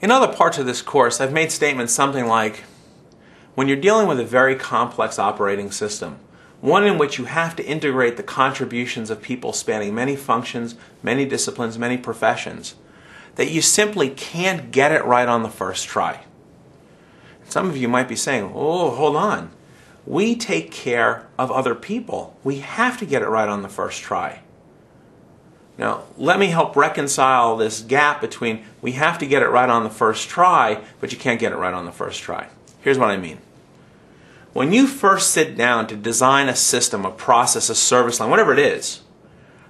In other parts of this course, I've made statements something like, when you're dealing with a very complex operating system, one in which you have to integrate the contributions of people spanning many functions, many disciplines, many professions, that you simply can't get it right on the first try. Some of you might be saying, oh, hold on. We take care of other people. We have to get it right on the first try. Now, let me help reconcile this gap between we have to get it right on the first try, but you can't get it right on the first try. Here's what I mean. When you first sit down to design a system, a process, a service line, whatever it is,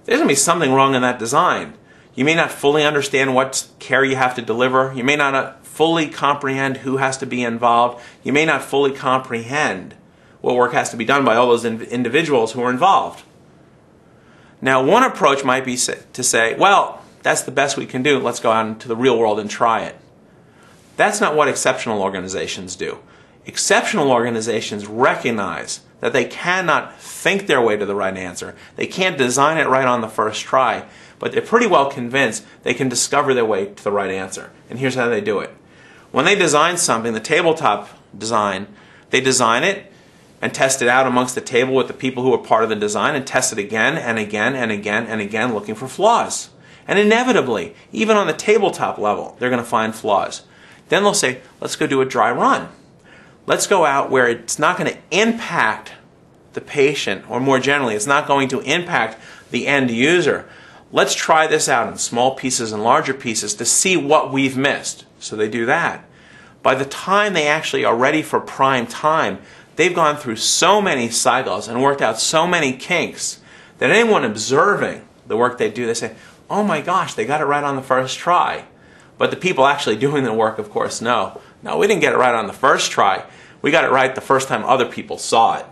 there's going to be something wrong in that design. You may not fully understand what care you have to deliver. You may not fully comprehend who has to be involved. You may not fully comprehend what work has to be done by all those individuals who are involved. Now, one approach might be to say, well, that's the best we can do. Let's go out into the real world and try it. That's not what exceptional organizations do. Exceptional organizations recognize that they cannot think their way to the right answer. They can't design it right on the first try, but they're pretty well convinced they can discover their way to the right answer. And here's how they do it. When they design something, the tabletop design, they design it and test it out amongst the table with the people who are part of the design, and test it again and again and again and again, looking for flaws. And inevitably, even on the tabletop level, they're going to find flaws. Then they'll say, let's go do a dry run. Let's go out where it's not going to impact the patient, or more generally, it's not going to impact the end user. Let's try this out in small pieces and larger pieces to see what we've missed. So they do that. By the time they actually are ready for prime time, they've gone through so many cycles and worked out so many kinks that anyone observing the work they do, they say, oh my gosh, they got it right on the first try. But the people actually doing the work, of course, know. No, we didn't get it right on the first try. We got it right the first time other people saw it.